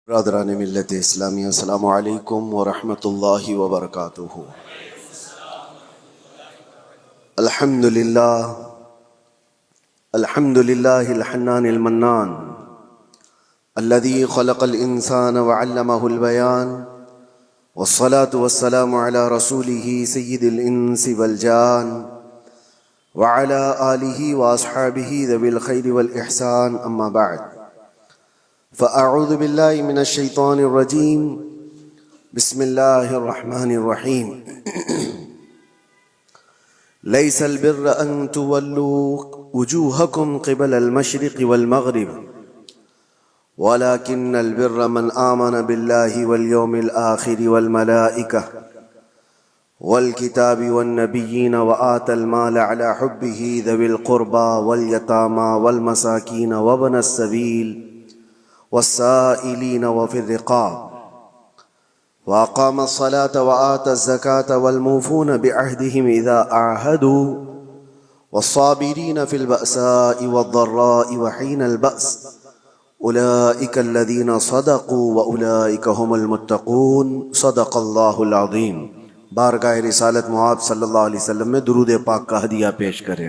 برادران ملت اسلامی، السلام علیکم ورحمۃ اللہ وبرکاتہ۔ الحمد للہ الحنان المنان الذي خلق الانسان وعلمه البيان، والصلاة والسلام على رسوله سید الانس والجان وعلى آلہ واصحابہ ذوی الخیر والاحسان، اما بعد فأعوذ بالله من الشيطان الرجيم، بسم الله الرحمن الرحيم۔ ليس البر أن تولوا وجوهكم قبل المشرق والمغرب ولكن البر من آمن بالله واليوم الآخر والملائكة والكتاب والنبيين وآتى المال على حبه ذوي القربى واليتامى والمساكين وابن السبيل والسائلين وفي الرقاب وأقام الصلاة وآتى الزكاة والموفون بعهدهم إذا عاهدوا والصابرين في البأساء والضراء وحين البأس أولئك الذين صدقوا وأولئك هم المتقون، صدق اللہ العظیم۔ بارگاہ رسالت معاب صلی اللہ علیہ وسلم میں درود پاک کا ہدیہ پیش کریں۔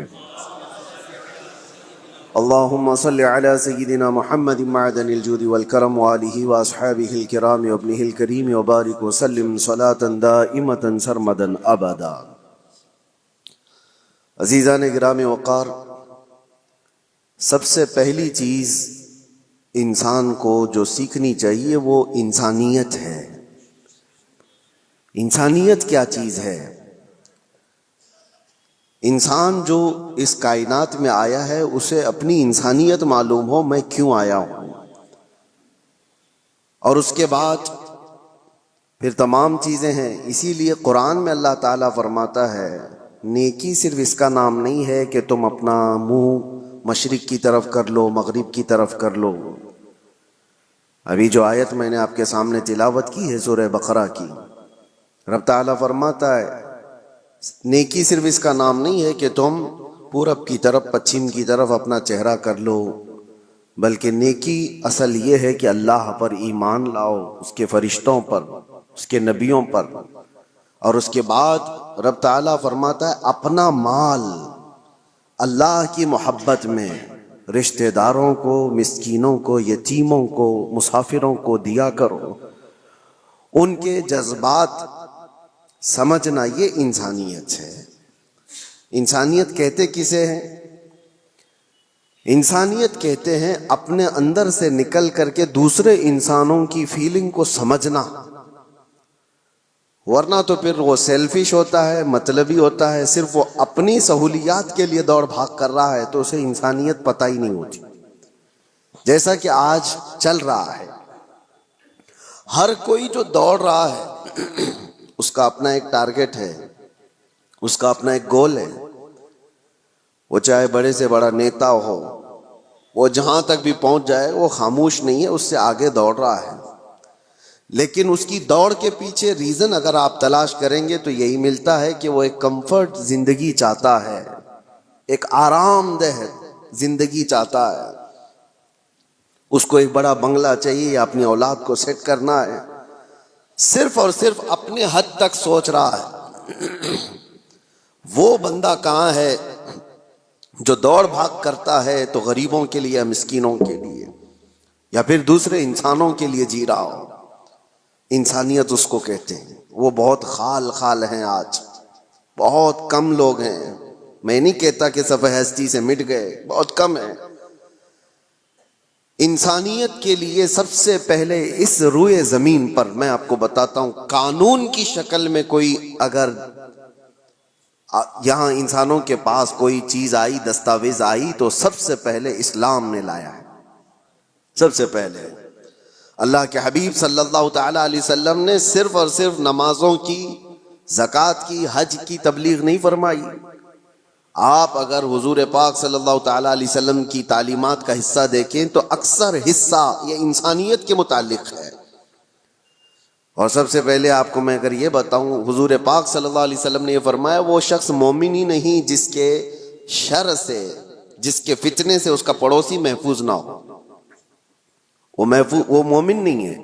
اللہم صل علی سیدنا محمد معدن الجود والکرم وآلہ واصحابہ الکرام وابنہ الکریم وبارک وسلم صلاة دائمة سرمدا ابدا۔ عزیزان گرامی وقار، سب سے پہلی چیز انسان کو جو سیکھنی چاہیے وہ انسانیت ہے۔ انسانیت کیا چیز ہے؟ انسان جو اس کائنات میں آیا ہے اسے اپنی انسانیت معلوم ہو، میں کیوں آیا ہوں، اور اس کے بعد پھر تمام چیزیں ہیں۔ اسی لیے قرآن میں اللہ تعالیٰ فرماتا ہے نیکی صرف اس کا نام نہیں ہے کہ تم اپنا منہ مشرق کی طرف کر لو، مغرب کی طرف کر لو۔ ابھی جو آیت میں نے آپ کے سامنے تلاوت کی ہے سورہ بقرہ کی، رب تعالیٰ فرماتا ہے نیکی صرف اس کا نام نہیں ہے کہ تم پورب کی طرف پچھم کی طرف اپنا چہرہ کر لو، بلکہ نیکی اصل یہ ہے کہ اللہ پر ایمان لاؤ، اس کے فرشتوں پر، اس کے نبیوں پر، اور اس کے بعد رب تعالیٰ فرماتا ہے اپنا مال اللہ کی محبت میں رشتہ داروں کو، مسکینوں کو، یتیموں کو، مسافروں کو دیا کرو۔ ان کے جذبات سمجھنا، یہ انسانیت ہے۔ انسانیت کہتے کسے ہیں؟ انسانیت کہتے ہیں اپنے اندر سے نکل کر کے دوسرے انسانوں کی فیلنگ کو سمجھنا، ورنہ تو پھر وہ سیلفش ہوتا ہے، مطلبی ہوتا ہے، صرف وہ اپنی سہولیات کے لیے دوڑ بھاگ کر رہا ہے تو اسے انسانیت پتہ ہی نہیں ہوتی۔ جیسا کہ آج چل رہا ہے، ہر کوئی جو دوڑ رہا ہے اس کا اپنا ایک ٹارگٹ ہے، اس کا اپنا ایک گول ہے۔ وہ چاہے بڑے سے بڑا نیتا ہو، وہ جہاں تک بھی پہنچ جائے وہ خاموش نہیں ہے، اس سے آگے دوڑ رہا ہے۔ لیکن اس کی دوڑ کے پیچھے ریزن اگر آپ تلاش کریں گے تو یہی ملتا ہے کہ وہ ایک کمفرٹ زندگی چاہتا ہے، ایک آرام دہ زندگی چاہتا ہے، اس کو ایک بڑا بنگلہ چاہیے یا اپنی اولاد کو سیٹ کرنا ہے، صرف اور صرف اپنے حد تک سوچ رہا ہے۔ وہ بندہ کہاں ہے جو دوڑ بھاگ کرتا ہے تو غریبوں کے لیے، مسکینوں کے لیے، یا پھر دوسرے انسانوں کے لیے جی رہا ہو؟ انسانیت اس کو کہتے ہیں۔ وہ بہت خال ہیں، آج بہت کم لوگ ہیں۔ میں نہیں کہتا کہ صفحہ ہستی سے مٹ گئے، بہت کم ہیں۔ انسانیت کے لیے سب سے پہلے اس روئے زمین پر میں آپ کو بتاتا ہوں، قانون کی شکل میں کوئی اگر یہاں انسانوں کے پاس کوئی چیز آئی، دستاویز آئی، تو سب سے پہلے اسلام نے لایا ہے۔ سب سے پہلے اللہ کے حبیب صلی اللہ تعالی علیہ وسلم نے صرف اور صرف نمازوں کی، زکوٰۃ کی، حج کی تبلیغ نہیں فرمائی۔ آپ اگر حضور پاک صلی اللہ تعالی علیہ وسلم کی تعلیمات کا حصہ دیکھیں تو اکثر حصہ یہ انسانیت کے متعلق ہے۔ اور سب سے پہلے آپ کو میں اگر یہ بتاؤں، حضور پاک صلی اللہ علیہ وسلم نے یہ فرمایا وہ شخص مومن ہی نہیں جس کے شر سے، جس کے فتنے سے اس کا پڑوسی محفوظ نہ ہو۔ وہ مومن نہیں ہے۔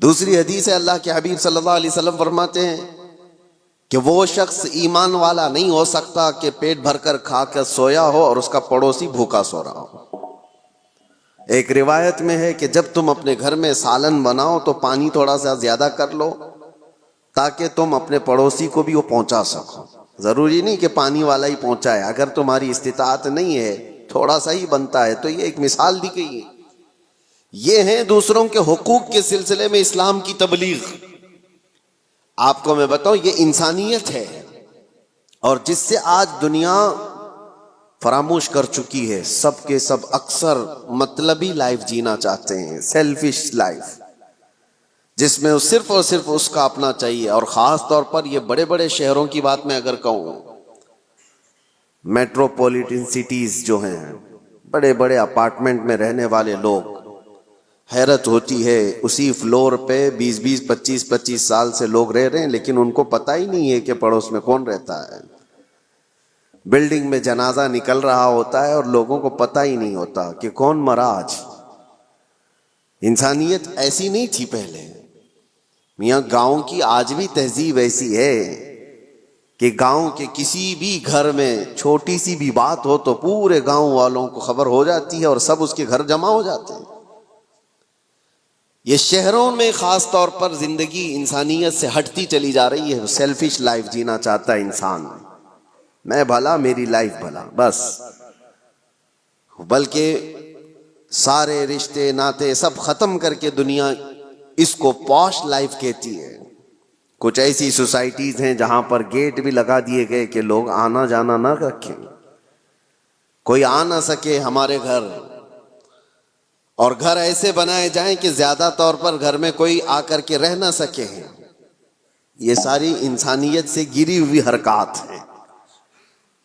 دوسری حدیث ہے، اللہ کے حبیب صلی اللہ علیہ وسلم فرماتے ہیں کہ وہ شخص ایمان والا نہیں ہو سکتا کہ پیٹ بھر کر کھا کر سویا ہو اور اس کا پڑوسی بھوکا سو رہا ہو۔ ایک روایت میں ہے کہ جب تم اپنے گھر میں سالن بناؤ تو پانی تھوڑا سا زیادہ کر لو تاکہ تم اپنے پڑوسی کو بھی وہ پہنچا سکو۔ ضروری نہیں کہ پانی والا ہی پہنچائے، اگر تمہاری استطاعت نہیں ہے تھوڑا سا ہی بنتا ہے۔ تو یہ ایک مثال دی گئی ہے۔ یہ ہیں دوسروں کے حقوق کے سلسلے میں اسلام کی تبلیغ۔ آپ کو میں بتاؤں یہ انسانیت ہے، اور جس سے آج دنیا فراموش کر چکی ہے۔ سب کے سب اکثر مطلبی لائف جینا چاہتے ہیں، سیلفش لائف، جس میں صرف اور صرف اس کا اپنا چاہیے۔ اور خاص طور پر یہ بڑے بڑے شہروں کی بات میں اگر کہوں، میٹروپولیٹن سٹیز جو ہیں، بڑے بڑے اپارٹمنٹ میں رہنے والے لوگ، حیرت ہوتی ہے اسی فلور پہ 25 سال سے لوگ رہ رہے ہیں، لیکن ان کو پتہ ہی نہیں ہے کہ پڑوس میں کون رہتا ہے۔ بلڈنگ میں جنازہ نکل رہا ہوتا ہے اور لوگوں کو پتہ ہی نہیں ہوتا کہ کون مرا آج۔ انسانیت ایسی نہیں تھی پہلے میاں۔ گاؤں کی آج بھی تہذیب ایسی ہے کہ گاؤں کے کسی بھی گھر میں چھوٹی سی بھی بات ہو تو پورے گاؤں والوں کو خبر ہو جاتی ہے اور سب اس کے گھر جمع ہو جاتے ہیں۔ یہ شہروں میں خاص طور پر زندگی انسانیت سے ہٹتی چلی جا رہی ہے۔ سیلفش لائف جینا چاہتا ہے انسان، میں بھلا میری لائف بھلا بس، بلکہ سارے رشتے ناتے سب ختم کر کے دنیا اس کو پوش لائف کہتی ہے۔ کچھ ایسی سوسائٹیز ہیں جہاں پر گیٹ بھی لگا دیے گئے کہ لوگ آنا جانا نہ رکھیں، کوئی آ نہ سکے ہمارے گھر، اور گھر ایسے بنائے جائیں کہ زیادہ طور پر گھر میں کوئی آ کر کے رہ نہ سکے۔ یہ ساری انسانیت سے گری ہوئی حرکات ہیں۔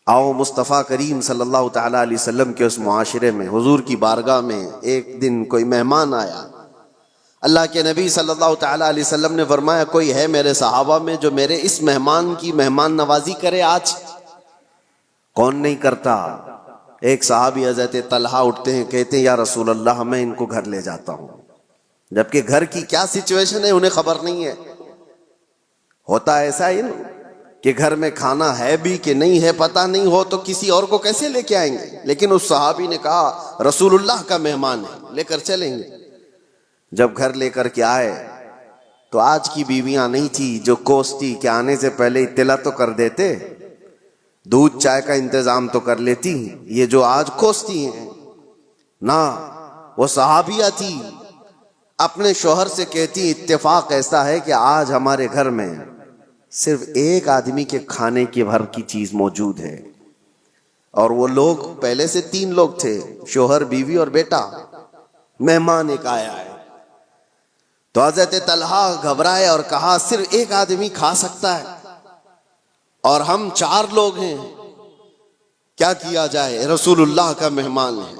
آؤ مصطفیٰ کریم صلی اللہ تعالیٰ علیہ وسلم کے اس معاشرے میں، حضور کی بارگاہ میں ایک دن کوئی مہمان آیا۔ اللہ کے نبی صلی اللہ تعالیٰ علیہ وسلم نے فرمایا، کوئی ہے میرے صحابہ میں جو میرے اس مہمان کی مہمان نوازی کرے آج؟ کون نہیں کرتا؟ ایک صحابی حضرت طلحہ اٹھتے ہیں، کہتے ہیں یا رسول اللہ میں ان کو گھر لے جاتا ہوں۔ جبکہ گھر کی کیا سچویشن ہے انہیں خبر نہیں ہے۔ ہوتا ایسا ہی نا کہ گھر میں کھانا ہے بھی کہ نہیں ہے پتہ نہیں ہو تو کسی اور کو کیسے لے کے آئیں گے، لیکن اس صحابی نے کہا رسول اللہ کا مہمان ہے، لے کر چلیں گے۔ جب گھر لے کر کے آئے تو آج کی بیویاں نہیں تھی جو کوستی کہ آنے سے پہلے اطلاع تو کر دیتے، دودھ چائے کا انتظام تو کر لیتی۔ یہ جو آج کوستی ہیں نہ، وہ صحابیہ تھی، اپنے شوہر سے کہتی اتفاق ایسا ہے کہ آج ہمارے گھر میں صرف ایک آدمی کے کھانے کی بھر کی چیز موجود ہے، اور وہ لوگ پہلے سے 3 لوگ تھے، شوہر بیوی اور بیٹا، مہمان ایک آیا ہے۔ تو حضرت طلحہ گھبرائے اور کہا صرف ایک آدمی کھا سکتا ہے اور ہم 4 لوگ ہیں، کیا کیا جائے؟ رسول اللہ کا مہمان ہے۔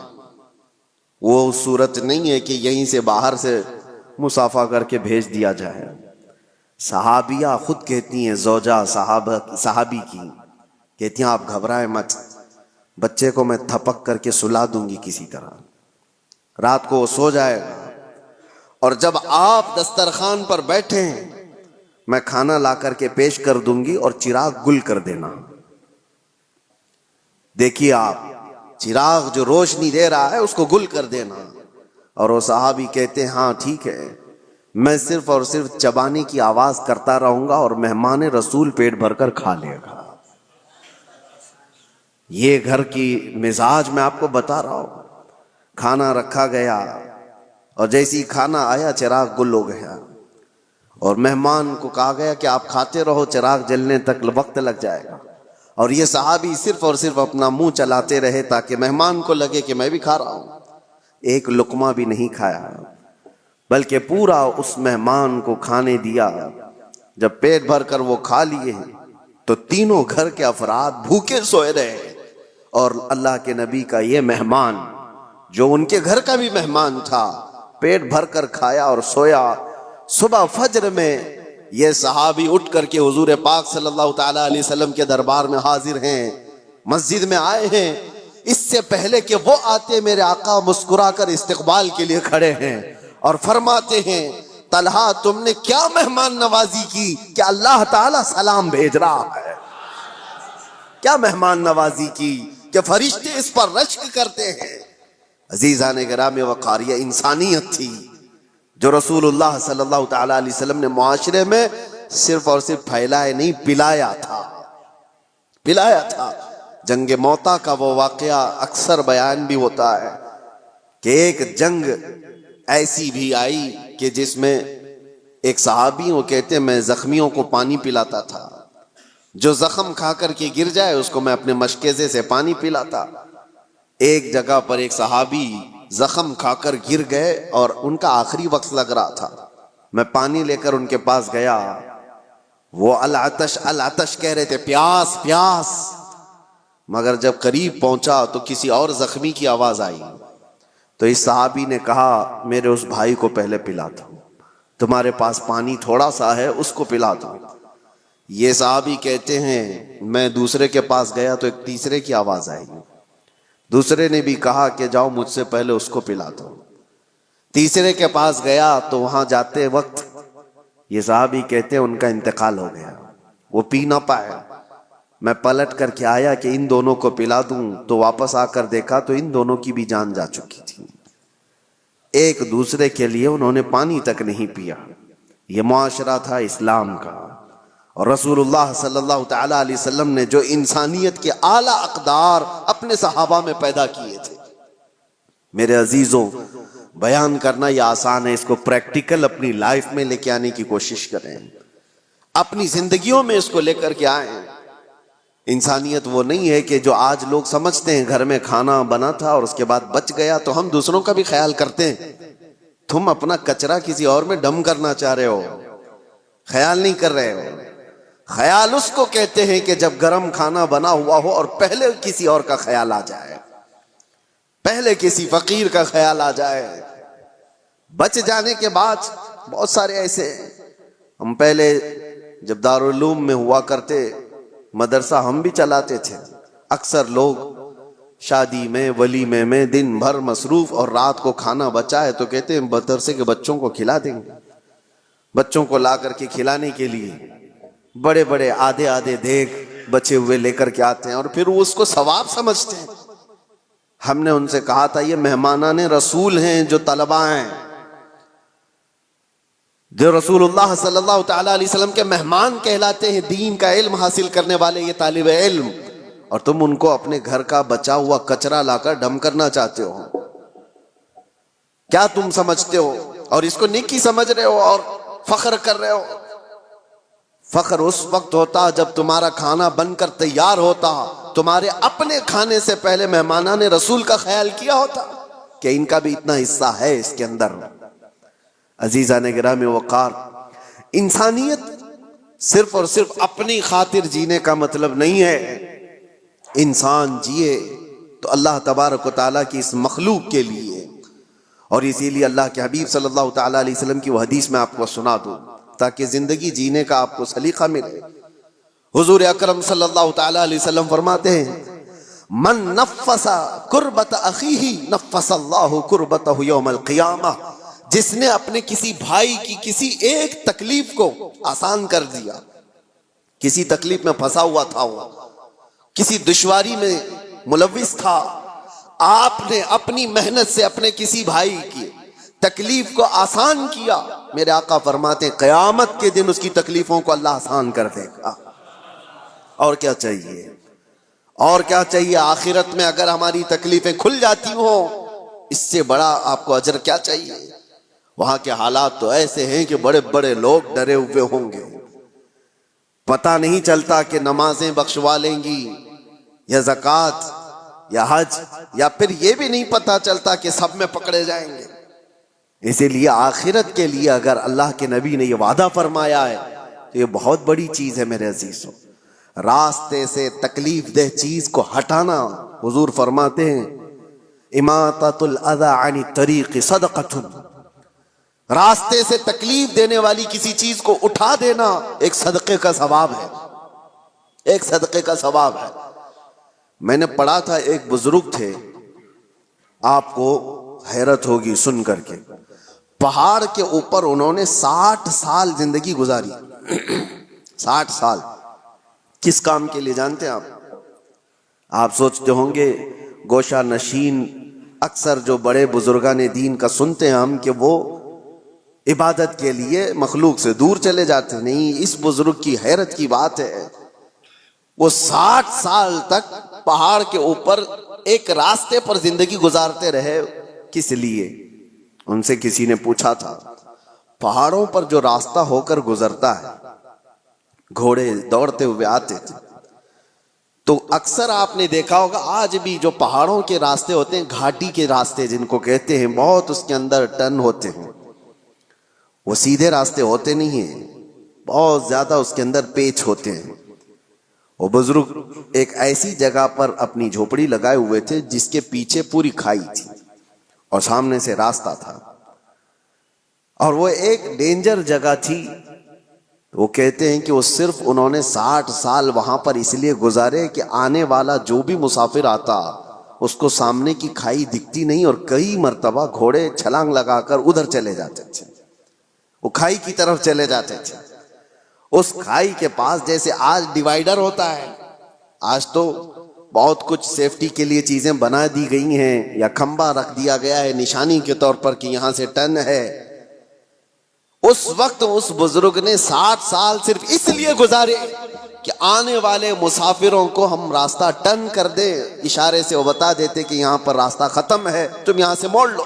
وہ صورت نہیں ہے کہ یہیں سے باہر سے مصافحہ کر کے بھیج دیا جائے۔ صحابیہ خود کہتی ہیں، زوجہ صحابی کی کہتی ہیں آپ گھبرائیں مت، بچے کو میں تھپک کر کے سلا دوں گی کسی طرح، رات کو وہ سو جائے گا، اور جب آپ دسترخوان پر بیٹھے ہیں میں کھانا لا کر کے پیش کر دوں گی اور چراغ گل کر دینا۔ دیکھیے آپ، چراغ جو روشنی دے رہا ہے اس کو گل کر دینا۔ اور وہ صحابی کہتے ہیں ہاں ٹھیک ہے، میں صرف اور صرف چبانے کی آواز کرتا رہوں گا اور مہمان رسول پیٹ بھر کر کھا لے گا۔ یہ گھر کی مزاج میں آپ کو بتا رہا ہوں۔ کھانا رکھا گیا اور جیسی کھانا آیا چراغ گل ہو گیا، اور مہمان کو کہا گیا کہ آپ کھاتے رہو، چراغ جلنے تک وقت لگ جائے گا۔ اور یہ صحابی صرف اور صرف اپنا منہ چلاتے رہے تاکہ مہمان کو لگے کہ میں بھی کھا رہا ہوں۔ ایک لقمہ بھی نہیں کھایا، بلکہ پورا اس مہمان کو کھانے دیا۔ جب پیٹ بھر کر وہ کھا لیے تو تینوں گھر کے افراد بھوکے سوئے رہے، اور اللہ کے نبی کا یہ مہمان جو ان کے گھر کا بھی مہمان تھا پیٹ بھر کر کھایا اور سویا۔ صبح فجر میں یہ صحابی اٹھ کر کے حضور پاک صلی اللہ تعالیٰ علیہ وسلم کے دربار میں حاضر ہیں، مسجد میں آئے ہیں، اس سے پہلے کہ وہ آتے میرے آقا مسکرا کر استقبال کے لیے کھڑے ہیں اور فرماتے ہیں طلحہ تم نے کیا مہمان نوازی کی کہ اللہ تعالیٰ سلام بھیج رہا ہے. کیا مہمان نوازی کی کہ فرشتے اس پر رشک کرتے ہیں. عزیزان گرامی وقار یہ انسانیت تھی جو رسول اللہ صلی اللہ تعالیٰ علیہ وسلم نے معاشرے میں صرف اور صرف پھیلائے نہیں پلایا تھا. پلایا تھا. جنگ موتا کا وہ واقعہ اکثر بیان بھی ہوتا ہے کہ ایک جنگ ایسی بھی آئی کہ جس میں ایک صحابی وہ کہتے ہیں میں زخمیوں کو پانی پلاتا تھا. جو زخم کھا کر کے گر جائے اس کو میں اپنے مشکیزے سے پانی پلاتا. ایک جگہ پر ایک صحابی زخم کھا کر گر گئے اور ان کا آخری وقت لگ رہا تھا. میں پانی لے کر ان کے پاس گیا. وہ العطش العطش کہہ رہے تھے پیاس پیاس. مگر جب قریب پہنچا تو کسی اور زخمی کی آواز آئی. تو اس صحابی نے کہا میرے اس بھائی کو پہلے پلاتا ہوں, تمہارے پاس پانی تھوڑا سا ہے اس کو پلاتا ہوں. یہ صحابی کہتے ہیں میں دوسرے کے پاس گیا تو ایک تیسرے کی آواز آئی. دوسرے نے بھی کہا کہ جاؤ مجھ سے پہلے اس کو پلاتا ہوں. تیسرے کے پاس گیا تو وہاں جاتے وقت یہ صحابی کہتے ہیں ان کا انتقال ہو گیا, وہ پی نہ پائے. میں پلٹ کر کے آیا کہ ان دونوں کو پلا دوں تو واپس آ کر دیکھا تو ان دونوں کی بھی جان جا چکی تھی. ایک دوسرے کے لیے انہوں نے پانی تک نہیں پیا. یہ معاشرہ تھا اسلام کا, اور رسول اللہ صلی اللہ تعالیٰ علیہ وسلم نے جو انسانیت کے اعلیٰ اقدار اپنے صحابہ میں پیدا کیے تھے. میرے عزیزوں بیان کرنا یہ آسان ہے, اس کو پریکٹیکل اپنی لائف میں لے کے آنے کی کوشش کریں, اپنی زندگیوں میں اس کو لے کر کے آئیں. انسانیت وہ نہیں ہے کہ جو آج لوگ سمجھتے ہیں گھر میں کھانا بنا تھا اور اس کے بعد بچ گیا تو ہم دوسروں کا بھی خیال کرتے ہیں. تم اپنا کچرا کسی اور میں ڈم کرنا چاہ رہے ہو, خیال نہیں کر رہے ہو. خیال اس کو کہتے ہیں کہ جب گرم کھانا بنا ہوا ہو اور پہلے کسی اور کا خیال آ جائے, پہلے کسی فقیر کا خیال آ جائے. بچ جانے کے بعد بہت سارے ایسے ہیں. ہم پہلے جب دارالعلوم میں ہوا کرتے مدرسہ ہم بھی چلاتے تھے. اکثر لوگ شادی میں ولیمے میں دن بھر مصروف اور رات کو کھانا بچا ہے تو کہتے ہیں مدرسے کے بچوں کو کھلا دیں گے. بچوں کو لا کر کے کھلانے کے لیے بڑے بڑے آدھے آدھے دیگ بچے ہوئے لے کر کے آتے ہیں اور پھر وہ اس کو ثواب سمجھتے ہیں. ہم نے ان سے کہا تھا یہ مہمانان رسول ہیں جو طلبہ ہیں, جو رسول اللہ صلی اللہ تعالیٰ علیہ وسلم کے مہمان کہلاتے ہیں, دین کا علم حاصل کرنے والے یہ طالب علم, اور تم ان کو اپنے گھر کا بچا ہوا کچرا لا کر ڈم کرنا چاہتے ہو. کیا تم سمجھتے ہو اور اس کو نیکی سمجھ رہے ہو اور فخر کر رہے ہو. فخر اس وقت ہوتا جب تمہارا کھانا بن کر تیار ہوتا, تمہارے اپنے کھانے سے پہلے مہمانان رسول کا خیال کیا ہوتا کہ ان کا بھی اتنا حصہ ہے اس کے اندر. عزیزان گرامی وقار, انسانیت صرف اور صرف اپنی خاطر جینے کا مطلب نہیں ہے. انسان جیے تو اللہ تبارک و تعالیٰ کی اس مخلوق کے لیے, اور اسی لیے اللہ کے حبیب صلی اللہ تعالیٰ علیہ وسلم کی وہ حدیث میں آپ کو سنا دوں تاکہ زندگی جینے کا آپ کو سلیقہ ملے. حضور اکرم صلی اللہ تعالیٰ علیہ وسلم فرماتے ہیں من نفس کربت اخیہ نفس اللہ کربتہ یوم القیامہ. جس نے اپنے کسی بھائی کی کسی ایک تکلیف کو آسان کر دیا, کسی تکلیف میں پھنسا ہوا تھا, وہ کسی دشواری میں ملوث تھا, آپ نے اپنی محنت سے اپنے کسی بھائی کی تکلیف کو آسان کیا, میرے آقا فرماتے ہیں قیامت کے دن اس کی تکلیفوں کو اللہ آسان کر دے گا. اور کیا چاہیے, اور کیا چاہیے. آخرت میں اگر ہماری تکلیفیں کھل جاتی ہوں اس سے بڑا آپ کو اجر کیا چاہیے. وہاں کے حالات تو ایسے ہیں کہ بڑے بڑے لوگ ڈرے ہوئے ہوں گے, پتہ نہیں چلتا کہ نمازیں بخشوا لیں گی یا زکوٰۃ یا حج, یا پھر یہ بھی نہیں پتہ چلتا کہ سب میں پکڑے جائیں گے. اسی لیے آخرت کے لیے اگر اللہ کے نبی نے یہ وعدہ فرمایا ہے تو یہ بہت بڑی چیز ہے میرے عزیزوں. راستے سے تکلیف دہ چیز کو ہٹانا, حضور فرماتے ہیں اماطۃ الاذی عن الطریق صدقۃ, راستے سے تکلیف دینے والی کسی چیز کو اٹھا دینا ایک صدقے کا ثواب ہے, ایک صدقے کا ثواب ہے. میں نے پڑھا تھا ایک بزرگ تھے، آپ کو حیرت ہوگی سن کر کے، پہاڑ کے اوپر انہوں نے 60 سال زندگی گزاری۔ 60 سال کس کام کے لیے جانتے ہیں آپ سوچتے ہوں گے گوشہ نشین اکثر جو بڑے بزرگان دین کا سنتے ہیں ہم کہ وہ عبادت کے لیے مخلوق سے دور چلے جاتے ہیں، نہیں، اس بزرگ کی حیرت کی بات ہے، وہ 60 سال تک پہاڑ کے اوپر ایک راستے پر زندگی گزارتے رہے۔ کس لیے؟ ان سے کسی نے پوچھا تھا، پہاڑوں پر جو راستہ ہو کر گزرتا ہے، گھوڑے دوڑتے ہوئے آتے تھے، تو اکثر آپ نے دیکھا ہوگا آج بھی جو پہاڑوں کے راستے ہوتے ہیں، گھاٹی کے راستے جن کو کہتے ہیں، بہت اس کے اندر ٹرن ہوتے ہیں، وہ سیدھے راستے ہوتے نہیں ہیں، بہت زیادہ اس کے اندر پیچ ہوتے ہیں۔ وہ بزرگ ایک ایسی جگہ پر اپنی جھوپڑی لگائے ہوئے تھے جس کے پیچھے پوری کھائی تھی اور سامنے سے راستہ تھا، اور وہ ایک ڈینجر جگہ تھی۔ وہ کہتے ہیں کہ وہ صرف انہوں نے 60 سال وہاں پر اس لیے گزارے کہ آنے والا جو بھی مسافر آتا اس کو سامنے کی کھائی دکھتی نہیں، اور کئی مرتبہ گھوڑے چھلانگ لگا کر ادھر چلے جاتے تھے، وہ کھائی کی طرف چلے جاتے تھے۔ اس کھائی کے پاس جیسے آج ڈیوائیڈر ہوتا ہے، آج تو بہت کچھ سیفٹی کے لیے چیزیں بنا دی گئی ہیں، یا کھمبا رکھ دیا گیا ہے نشانی کے طور پر کہ یہاں سے ٹرن ہے۔ اس وقت اس بزرگ نے 60 سال صرف اس لیے گزارے کہ آنے والے مسافروں کو ہم راستہ ٹرن کر دیں، اشارے سے وہ بتا دیتے کہ یہاں پر راستہ ختم ہے، تم یہاں سے موڑ لو۔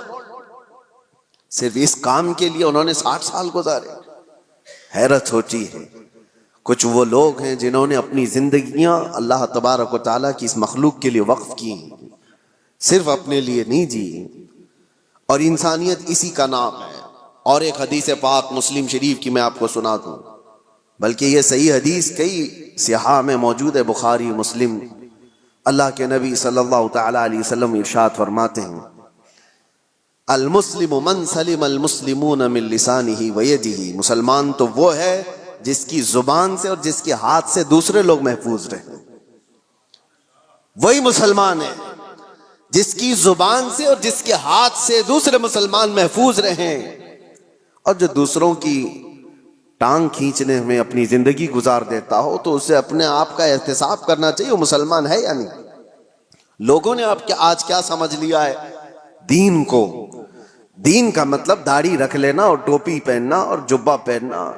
صرف اس کام کے لیے انہوں نے 60 سال گزارے۔ حیرت ہوتی ہے، کچھ وہ لوگ ہیں جنہوں نے اپنی زندگیاں اللہ تبارک و تعالیٰ کی اس مخلوق کے لیے وقف کی، صرف اپنے لیے نہیں جی، اور انسانیت اسی کا نام ہے۔ اور ایک حدیث پاک مسلم شریف کی میں آپ کو سنا دوں، بلکہ یہ صحیح حدیث کئی صحاح میں موجود ہے، بخاری مسلم۔ اللہ کے نبی صلی اللہ تعالی علیہ وسلم ارشاد فرماتے ہیں، المسلم من سلم المسلمون من لسانہ ویدہ، مسلمان تو وہ ہے جس کی زبان سے اور جس کے ہاتھ سے دوسرے لوگ محفوظ رہیں، وہی مسلمان ہے جس کی زبان سے اور جس کے ہاتھ سے دوسرے مسلمان محفوظ رہیں۔ اور جو دوسروں کی ٹانگ کھینچنے میں اپنی زندگی گزار دیتا ہو تو اسے اپنے آپ کا احتساب کرنا چاہیے، وہ مسلمان ہے یا نہیں۔ لوگوں نے آج کیا سمجھ لیا ہے دین کو؟ دین کا مطلب داڑھی رکھ لینا اور ٹوپی پہننا اور جبہ پہننا،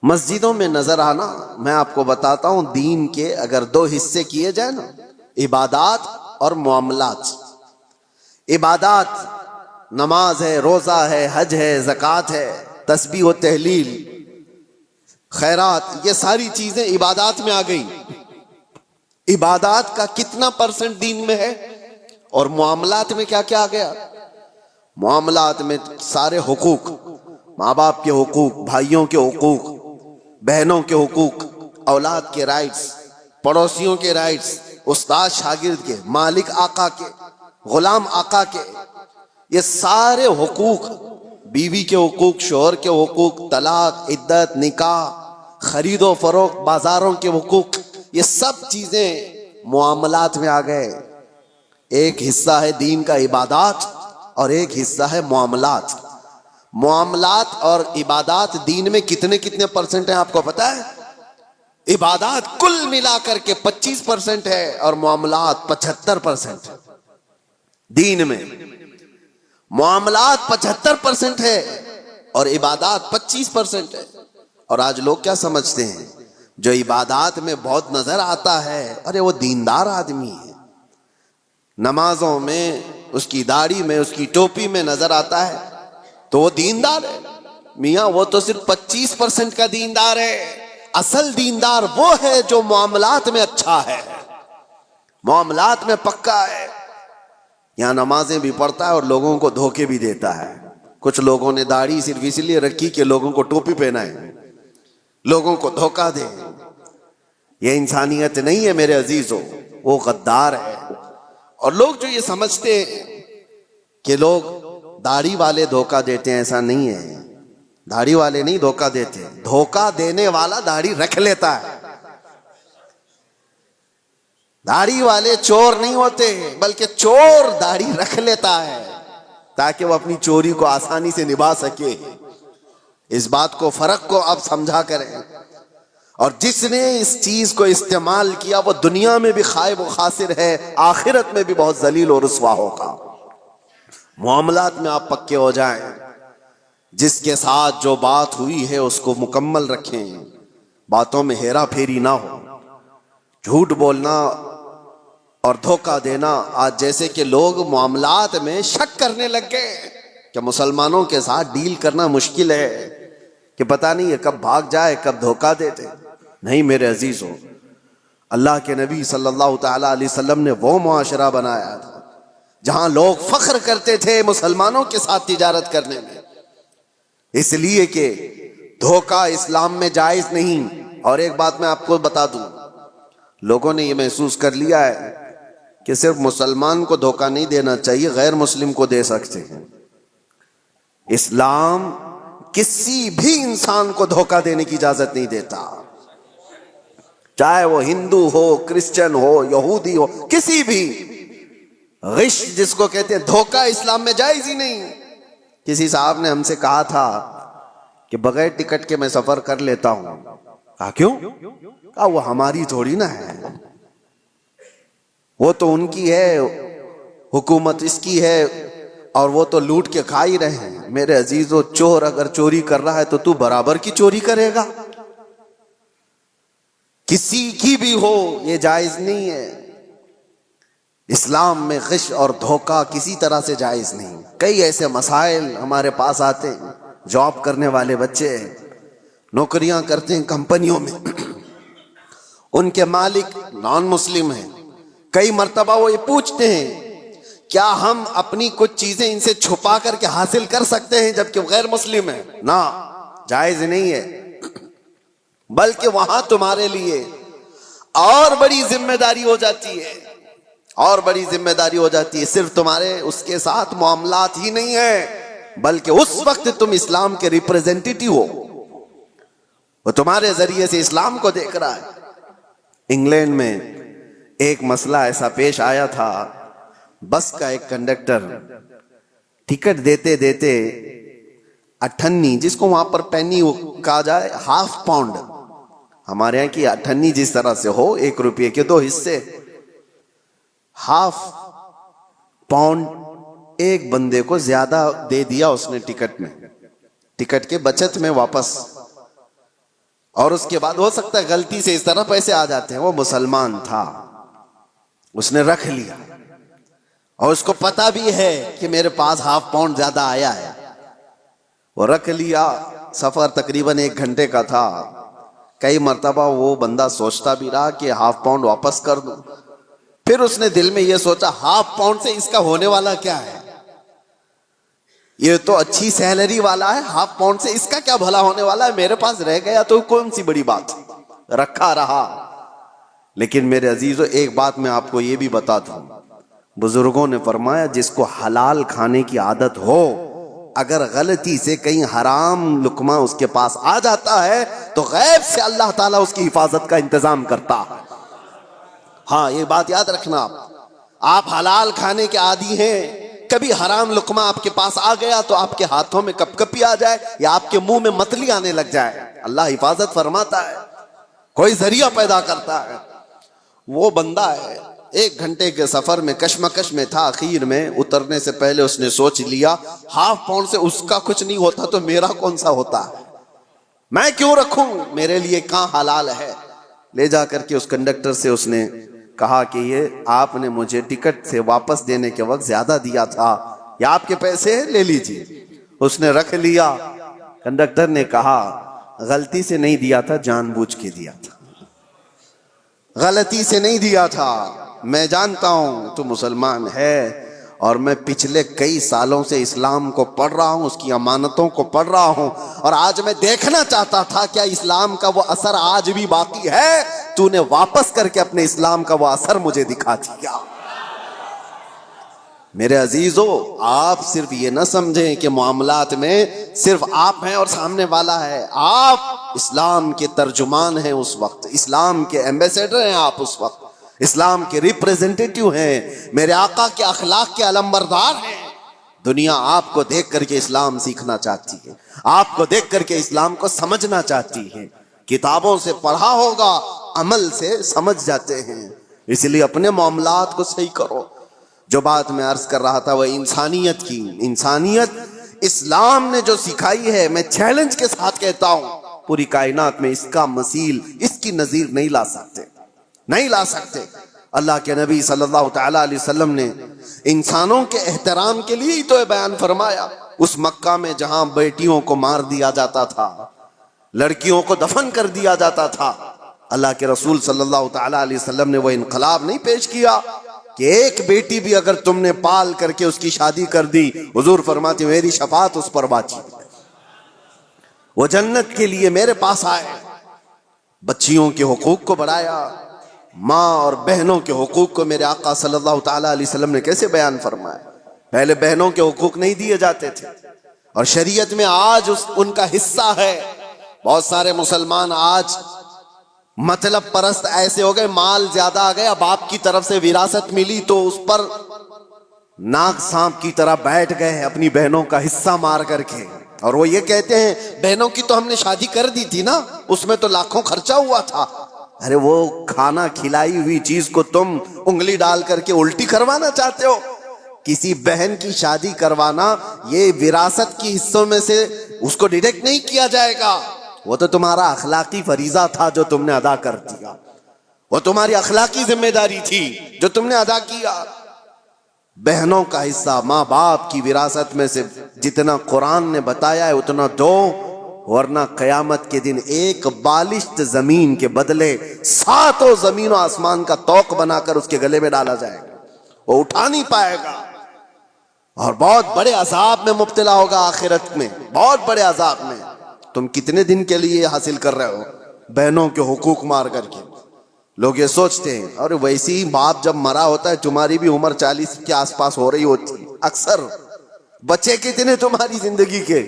مسجدوں میں نظر آنا۔ میں آپ کو بتاتا ہوں، دین کے اگر 2 حصے کیے جائیں نا، عبادات اور معاملات۔ عبادات نماز ہے، روزہ ہے، حج ہے، زکوٰۃ ہے، تسبیح و تہلیل، خیرات، یہ ساری چیزیں عبادات میں آ گئی۔ عبادات کا کتنا % دین میں ہے؟ اور معاملات میں کیا کیا آ گیا؟ معاملات میں سارے حقوق، ماں باپ کے حقوق، بھائیوں کے حقوق، بہنوں کے حقوق، اولاد کے رائٹس، پڑوسیوں کے رائٹس، استاد شاگرد کے، مالک آقا کے، غلام آقا کے، یہ سارے حقوق، بیوی کے حقوق، شوہر کے حقوق، طلاق، عدت، نکاح، خرید و فروخت، بازاروں کے حقوق، یہ سب چیزیں معاملات میں آ گئے۔ ایک حصہ ہے دین کا عبادات اور ایک حصہ ہے معاملات۔ معاملات اور عبادات دین میں کتنے % ہیں آپ کو پتا ہے؟ عبادات کل ملا کر کے 25% ہے اور معاملات 75% دین میں۔ معاملات 75% ہے اور عبادات 25% ہے۔ اور آج لوگ کیا سمجھتے ہیں؟ جو عبادات میں بہت نظر آتا ہے، ارے وہ دیندار آدمی ہے، نمازوں میں، اس کی داڑھی میں، اس کی ٹوپی میں نظر آتا ہے تو وہ دیندار ہے۔ میاں وہ تو صرف 25% کا دیندار ہے، اصل دیندار وہ ہے جو معاملات میں اچھا ہے، معاملات میں پکا ہے۔ یہاں نمازیں بھی پڑھتا ہے اور لوگوں کو دھوکے بھی دیتا ہے۔ کچھ لوگوں نے داڑھی صرف اس لیے رکھی کہ لوگوں کو ٹوپی پہنائے، لوگوں کو دھوکہ دے۔ یہ انسانیت نہیں ہے میرے عزیزو، وہ غدار ہے۔ اور لوگ جو یہ سمجھتے ہیں کہ لوگ داڑھی والے دھوکہ دیتے ہیں، ایسا نہیں ہے، داڑھی والے نہیں دھوکہ دیتے، دھوکہ دینے والا داڑھی رکھ لیتا ہے۔ داڑھی والے چور نہیں ہوتے، بلکہ چور داڑھی رکھ لیتا ہے تاکہ وہ اپنی چوری کو آسانی سے نبھا سکے۔ اس بات کو، فرق کو آپ سمجھا کریں۔ اور جس نے اس چیز کو استعمال کیا وہ دنیا میں بھی خائب و خاسر ہے، آخرت میں بھی بہت ذلیل و رسوا ہوگا۔ معاملات میں آپ پکے ہو جائیں، جس کے ساتھ جو بات ہوئی ہے اس کو مکمل رکھیں، باتوں میں ہیرا پھیری نہ ہو۔ جھوٹ بولنا اور دھوکہ دینا، آج جیسے کہ لوگ معاملات میں شک کرنے لگ گئے کہ مسلمانوں کے ساتھ ڈیل کرنا مشکل ہے، کہ پتہ نہیں ہے کب بھاگ جائے، کب دھوکہ دے دے۔ نہیں میرے عزیزو، اللہ کے نبی صلی اللہ تعالی علیہ وسلم نے وہ معاشرہ بنایا تھا جہاں لوگ فخر کرتے تھے مسلمانوں کے ساتھ تجارت کرنے میں، اس لیے کہ دھوکہ اسلام میں جائز نہیں۔ اور ایک بات میں آپ کو بتا دوں، لوگوں نے یہ محسوس کر لیا ہے کہ صرف مسلمان کو دھوکہ نہیں دینا چاہیے، غیر مسلم کو دے سکتے ہیں۔ اسلام کسی بھی انسان کو دھوکہ دینے کی اجازت نہیں دیتا، چاہے وہ ہندو ہو، کرسچن ہو، یہودی ہو، کسی بھی۔ غش جس کو کہتے ہیں، دھوکہ اسلام میں جائز ہی نہیں۔ کسی صاحب نے ہم سے کہا تھا کہ بغیر ٹکٹ کے میں سفر کر لیتا ہوں۔ کہا کیوں؟ کہا وہ ہماری تھوڑی نہ ہے، وہ تو ان کی ہے، حکومت اس کی ہے، اور وہ تو لوٹ کے کھا ہی رہے ہیں۔ میرے عزیزو، چور اگر چوری کر رہا ہے تو تو برابر کی چوری کرے گا، کسی کی بھی ہو، یہ جائز نہیں ہے۔ اسلام میں غش اور دھوکہ کسی طرح سے جائز نہیں۔ کئی ایسے مسائل ہمارے پاس آتے ہیں، جاب کرنے والے بچے نوکریاں کرتے ہیں کمپنیوں میں، ان کے مالک نان مسلم ہیں، کئی مرتبہ وہ یہ پوچھتے ہیں کیا ہم اپنی کچھ چیزیں ان سے چھپا کر کے حاصل کر سکتے ہیں جبکہ غیر مسلم ہیں؟ نہ، جائز نہیں ہے۔ بلکہ وہاں تمہارے لیے اور بڑی ذمہ داری ہو جاتی ہے، اور بڑی ذمہ داری ہو جاتی ہے۔ صرف تمہارے اس کے ساتھ معاملات ہی نہیں ہے، بلکہ اس وقت تم اسلام کے ریپریزنٹیٹیو ہو، وہ تمہارے ذریعے سے اسلام کو دیکھ رہا ہے۔ انگلینڈ میں ایک مسئلہ ایسا پیش آیا تھا، بس کا ایک کنڈکٹر ٹکٹ دیتے دیتے اٹھنی، جس کو وہاں پر پینی کہا جائے، ہاف پاؤنڈ، ہمارے یہاں کی اٹھنی جس طرح سے ہو، 1 روپے کے 2 حصے، ہاف پاؤنڈ ایک بندے کو زیادہ دے دیا اس نے ٹکٹ میں، ٹکٹ کے بچت میں واپس۔ اور اس کے بعد ہو سکتا ہے غلطی سے اس طرح پیسے آ جاتے ہیں، وہ مسلمان تھا، اس نے رکھ لیا، اور اس کو پتا بھی ہے کہ میرے پاس ہاف پاؤنڈ زیادہ آیا ہے، وہ رکھ لیا۔ سفر تقریباً 1 گھنٹے کا تھا، کئی مرتبہ وہ بندہ سوچتا بھی رہا کہ ہاف پاؤنڈ واپس کر دوں، پھر اس نے دل میں یہ سوچا ہاف پاؤنڈ سے اس کا ہونے والا کیا ہے، یہ تو اچھی سیلری والا ہے، ہاف پاؤنڈ سے اس کا کیا بھلا ہونے والا ہے، میرے پاس رہ گیا تو کون سی بڑی بات، رکھا رہا۔ لیکن میرے عزیزو، ایک بات میں آپ کو یہ بھی بتا دوں، بزرگوں نے فرمایا جس کو حلال کھانے کی عادت ہو، اگر غلطی سے کہیں حرام لقمہ اس کے پاس آ جاتا ہے تو غیب سے اللہ تعالیٰ اس کی حفاظت کا انتظام کرتا ہے۔ ہاں، یہ بات یاد رکھنا، آپ حلال کھانے کے عادی ہیں، کبھی حرام لقمہ آپ کے پاس آ گیا تو آپ کے ہاتھوں میں کپ کپی آ جائے یا آپ کے منہ میں متلی آنے لگ جائے، اللہ حفاظت فرماتا ہے، کوئی ذریعہ پیدا کرتا ہے۔ وہ بندہ ہے 1 گھنٹے کے سفر میں کشمکش میں تھا، اخیر میں اترنے سے پہلے اس نے سوچ لیا ہاف پاؤنڈ سے اس کا کچھ نہیں ہوتا تو میرا کون سا ہوتا ہے، میں کیوں رکھوں، میرے لیے کہاں حلال ہے۔ لے جا کر کے اس کنڈکٹر سے اس نے کہا کہ یہ آپ نے مجھے ٹکٹ سے واپس دینے کے وقت زیادہ دیا تھا، یہ آپ کے پیسے لے لیجیے۔ اس نے رکھ لیا۔ کنڈکٹر نے کہا غلطی سے نہیں دیا تھا، جان بوجھ کے دیا تھا، غلطی سے نہیں دیا تھا، میں جانتا ہوں تو مسلمان ہے، اور میں پچھلے کئی سالوں سے اسلام کو پڑھ رہا ہوں، اس کی امانتوں کو پڑھ رہا ہوں، اور آج میں دیکھنا چاہتا تھا کیا اسلام کا وہ اثر آج بھی باقی ہے، تو نے واپس کر کے اپنے اسلام کا وہ اثر مجھے دکھا دیا۔ میرے عزیزو، آپ صرف یہ نہ سمجھیں کہ معاملات میں صرف آپ ہیں اور سامنے والا ہے، آپ اسلام کے ترجمان ہیں، اس وقت اسلام کے ایمبیسیڈر ہیں آپ، اس وقت اسلام کے ریپریزنٹیٹیو ہیں، میرے آقا کے اخلاق کے علمبردار ہیں۔ دنیا آپ کو دیکھ کر کے اسلام سیکھنا چاہتی ہے، آپ کو دیکھ کر کے اسلام کو سمجھنا چاہتی ہے۔ کتابوں سے پڑھا ہوگا، عمل سے سمجھ جاتے ہیں۔ اس لیے اپنے معاملات کو صحیح کرو۔ جو بات میں عرض کر رہا تھا وہ انسانیت کی، انسانیت اسلام نے جو سکھائی ہے، میں چیلنج کے ساتھ کہتا ہوں پوری کائنات میں اس کا مثیل، اس کی نظیر نہیں لا سکتے، نہیں لا سکتے۔ اللہ کے نبی صلی اللہ تعالی علیہ وسلم نے انسانوں کے احترام کے لیے ہی تو بیان فرمایا۔ اس مکہ میں جہاں بیٹیوں کو مار دیا جاتا تھا، لڑکیوں کو دفن کر دیا جاتا تھا، اللہ کے رسول صلی اللہ تعالی علیہ وسلم نے وہ انقلاب نہیں پیش کیا کہ ایک بیٹی بھی اگر تم نے پال کر کے اس کی شادی کر دی، حضور فرماتے میری شفاعت اس پر واجب ہے، وہ جنت کے لیے میرے پاس آئے۔ بچیوں کے حقوق کو بڑھایا، ماں اور بہنوں کے حقوق کو میرے آقا صلی اللہ تعالی علیہ وسلم نے کیسے بیان فرمایا۔ پہلے بہنوں کے حقوق نہیں دیے جاتے تھے، اور شریعت میں آج ان کا حصہ ہے۔ بہت سارے مسلمان آج مطلب پرست ایسے ہو گئے، مال زیادہ آ گیا، باپ کی طرف سے وراثت ملی تو اس پر ناک سانپ کی طرح بیٹھ گئے اپنی بہنوں کا حصہ مار کر کے، اور وہ یہ کہتے ہیں بہنوں کی تو ہم نے شادی کر دی تھی نا، اس میں تو لاکھوں خرچہ ہوا تھا۔ ارے وہ کھانا کھلائی ہوئی چیز کو تم انگلی ڈال کر کے الٹی کروانا چاہتے ہو؟ کسی بہن کی شادی کروانا یہ وراثت کی حصوں میں سے اس کو ڈیڈکٹ نہیں کیا جائے گا، وہ تو تمہارا اخلاقی فریضہ تھا جو تم نے ادا کر دیا، وہ تمہاری اخلاقی ذمہ داری تھی جو تم نے ادا کیا۔ بہنوں کا حصہ ماں باپ کی وراثت میں سے جتنا قرآن نے بتایا ہے اتنا دو، ورنہ قیامت کے دن ایک بالشت زمین کے بدلے 7 زمین و آسمان کا توق بنا کر اس کے گلے میں ڈالا جائے گا، وہ اٹھا نہیں پائے گا، اور بہت بڑے عذاب میں مبتلا ہوگا آخرت میں، بہت بڑے عذاب میں۔ تم کتنے دن کے لیے حاصل کر رہے ہو بہنوں کے حقوق مار کر کے؟ لوگ یہ سوچتے ہیں، اور ویسے ہی باپ جب مرا ہوتا ہے تمہاری بھی عمر 40 کے آس پاس ہو رہی ہوتی ہے اکثر۔ بچے کتنے تمہاری زندگی کے؟